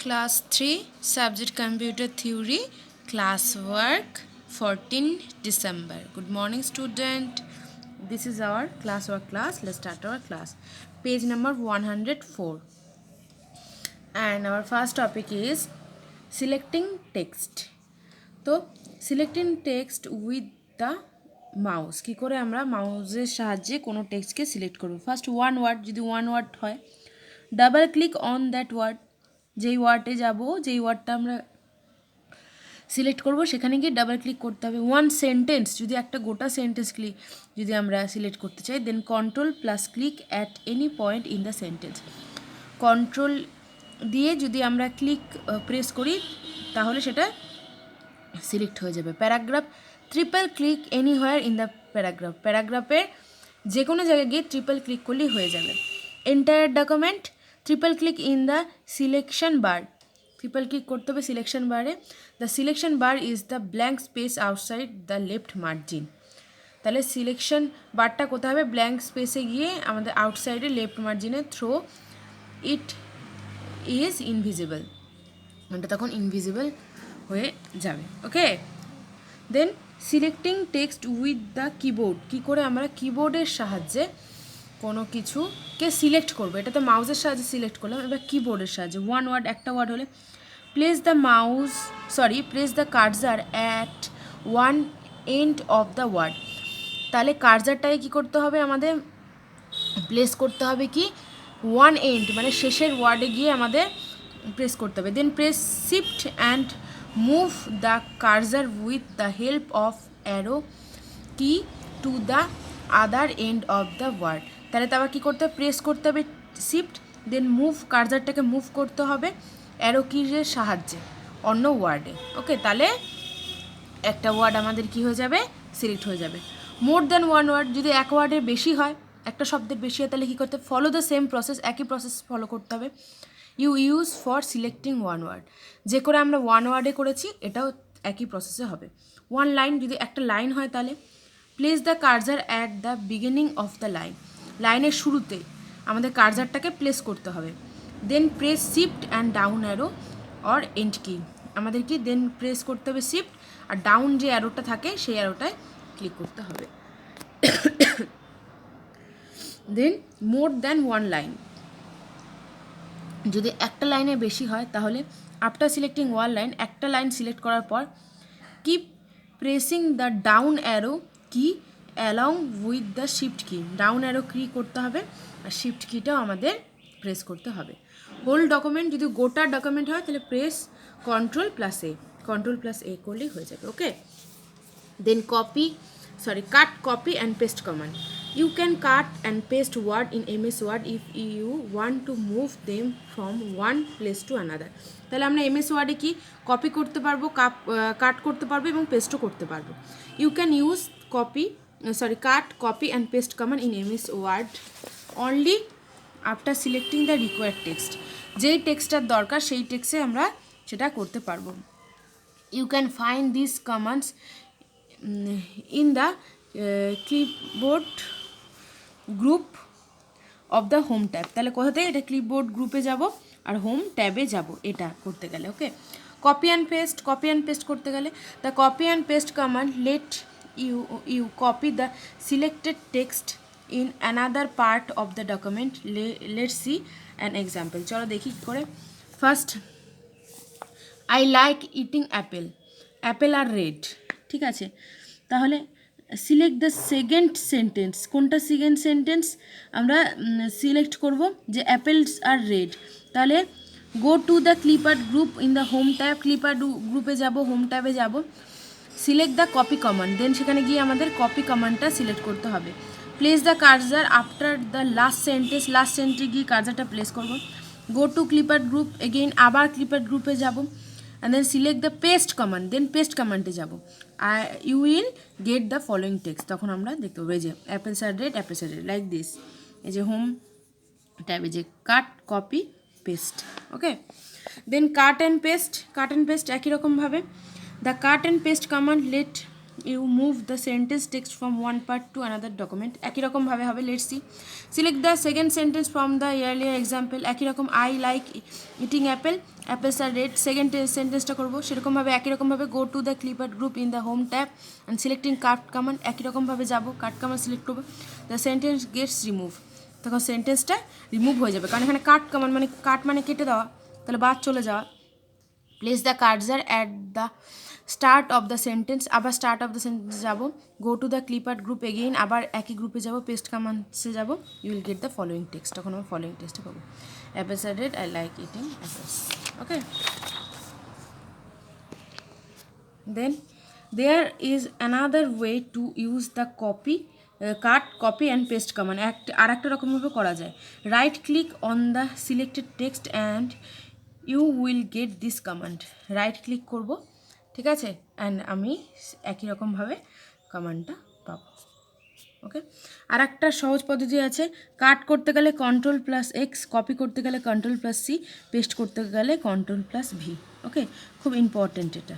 Class 3 Subject Computer Theory Class Work 14 December. Good morning student. This is our class work class. Let's start our class. Page number 104. And our first topic is selecting text. তো selecting text with the mouse কী করে আমরা মাউসের সাহায্যে কোনো টেক্সটকে select করব। First one word, যদি ওয়ান ওয়ার্ড হয় double click on that word, যেই ওয়ার্ডে যাব, যেই ওয়ার্ডটা আমরা সিলেক্ট করব সেখানে গিয়ে ডাবল ক্লিক করতে হবে। ওয়ান সেন্টেন্স, যদি একটা গোটা সেন্টেন্স যদি আমরা সিলেক্ট করতে চাই, then control plus click at any point in the sentence. Control দিয়ে যদি আমরা ক্লিক প্রেস করি তাহলে সেটা সিলেক্ট হয়ে যাবে। Paragraph, triple click anywhere in the paragraph, প্যারাগ্রাফের যে কোনো জায়গায় গিয়ে ট্রিপল ক্লিক করলেই হয়ে যাবে। Entire document, triple click in the selection bar, triple click করতে হবে সিলেকশন বারে। The selection bar is the blank space outside the left margin. তাহলে সিলেকশন বারটা কোথায় হবে? ব্ল্যাঙ্ক স্পেসে গিয়ে আমাদের আউটসাইডে left margin through it is invisible, এটা তখন ইনভিজিবল হয়ে যাবে। Okay, then selecting text with the keyboard, কী করে আমরা কিবোর্ডের সাহায্যে কোনো কিছুকে সিলেক্ট করবো। এটা তো মাউসের সাহায্যে সিলেক্ট করলাম, এবার কিবোর্ডের সাহায্যে। ওয়ান ওয়ার্ড, একটা ওয়ার্ড হলে place the cursor at one end of the word, তাহলে কার্সারটাকে কী করতে হবে? আমাদের প্লেস করতে হবে কি ওয়ান এন্ড, মানে শেষের ওয়ার্ডে গিয়ে আমাদের প্রেস করতে হবে। Then press shift and move the cursor with the help of arrow key to the other end of the word. তাহলে তো আবার কী করতে হবে? প্রেস করতে হবে শিফট, দেন মুভ, কার্সারটাকে মুভ করতে হবে অ্যারো কির সাহায্যে অন্য ওয়ার্ডে। ওকে, তাহলে একটা ওয়ার্ড আমাদের কি হয়ে যাবে? সিলেক্ট হয়ে যাবে। মোর দ্যান ওয়ান ওয়ার্ড, যদি এক ওয়ার্ডের বেশি হয়, একটা শব্দের বেশি হয়, তাহলে কী করতে হবে? ফলো দ্য সেম প্রসেস, একই প্রসেস ফলো করতে হবে। Use for selecting one word, যে করে আমরা ওয়ান ওয়ার্ডে করেছি এটাও একই প্রসেসে হবে। ওয়ান লাইন, যদি একটা লাইন হয় তাহলে place the cursor at the beginning of the line, লাইনের শুরুতে আমাদের কার্সারটাকে প্লেস করতে হবে। Then press shift and down arrow or end key, আমাদের কি দেন প্রেস করতে হবে শিফট, আর ডাউন যে অ্যারোটা থাকে সেই অ্যারোটায় ক্লিক করতে হবে। দেন মোর দ্যান ওয়ান লাইন, যদি একটা লাইনে বেশি হয় তাহলে আফটার সিলেক্টিং ওয়ান লাইন, একটা লাইন সিলেক্ট করার পর keep pressing the down arrow কি অ্যালং উইথ দ্য শিফট কি, ডাউন অ্যারো কি করতে হবে আর শিফট কিটাও আমাদের প্রেস করতে হবে। হোল ডকুমেন্ট, যদি গোটা ডকুমেন্ট হয় তাহলে প্রেস কন্ট্রোল প্লাস এ করলেই হয়ে যাবে। Okay, then cut copy and paste command, you can cut and paste word in MS Word if you want to move them from one place to another। তাহলে আমরা MS ওয়ার্ডে কি copy করতে পারবো, কাট করতে পারবো এবং পেস্টও করতে পারবো। You can use cut copy and paste command in MS Word only after selecting the required text, যেই টেক্সটার দরকার সেই টেক্সটে আমরা সেটা করতে পারবো। You can find this commands in the clipboard group of the home tab, তাহলে কোথা থেকে? এটা ক্লিপবোর্ড গ্রুপে যাব আর হোম ট্যাবে যাব এটা করতে গেলে। ওকে, কপি অ্যান্ড পেস্ট করতে গেলে the copy and paste command let you copy the selected text in another part of the document. Let's see an example, চলো দেখি কী করে। First, I like eating apple are red, ঠিক আছে। তাহলে select the second sentence, কোনটা second sentence আমরা select করব? যে অ্যাপেলস আর রেড। তাহলে go to the clipboard group in the home tab, clipboard গ্রুপে যাব, হোম ট্যাবে যাব। সিলেক্ট দ্য কপি কমান্ড, দেন সেখানে গিয়ে আমাদের কপি কমান্ডটা সিলেক্ট করতে হবে। Place the cursor after the last সেন্টেন্সে গিয়ে কার্সারটা প্লেস করব। গো টু ক্লিপার্ড গ্রুপ, এগেইন আবার ক্লিপার্ড গ্রুপে যাব, and then select the paste command, then paste command এ যাব। you will get the following text, তখন আমরা দেখতে পাবো এই যে apples are red like this, এই যে হোম ট্যাবে যে cut copy paste. Okay, then cut and paste একই রকমভাবে the cut and paste command let you move the sentence text from one part to another document, একই রকমভাবে হবে। Let's see, select the second sentence from the earlier example, একই রকম I like eating apple apples are red second সেন্টেন্সটা করবো সেরকমভাবে একই রকমভাবে go to the clipart group in the home tab and selecting cut command একই রকমভাবে যাবো কাট কমান্ড সিলেক্ট করবো দ্য সেন্টেন্স গেটস রিমুভ তখন সেন্টেন্সটা রিমুভ হয়ে যাবে কারণ এখানে কাট কমান্ড মানে কাট মানে কেটে দেওয়া তাহলে বাদ চলে যাওয়া place the cursor at the start of the sentence আবার স্টার্ট অফ দ্য সেন্টেন্স যাবো go to the clipart group again আবার একই গ্রুপে যাবো পেস্ট কমান্ডসে যাবো you will get the following text তখন আমরা ফলোয়িং টেক্সটে পাবো apples are red I like eating apples okay then there is another way to use the cut copy and paste command আর একটা রকমভাবে করা যায় right click on the selected text and you will get this command right click করব ঠিক আছে and আমি একই রকমভাবে কমান্ডটা পাবো ওকে আর একটা সহজ পদ্ধতি আছে কাট করতে গেলে Ctrl+X কপি করতে গেলে Ctrl+C পেস্ট করতে গেলে Ctrl+V ওকে খুব ইম্পর্টেন্ট এটা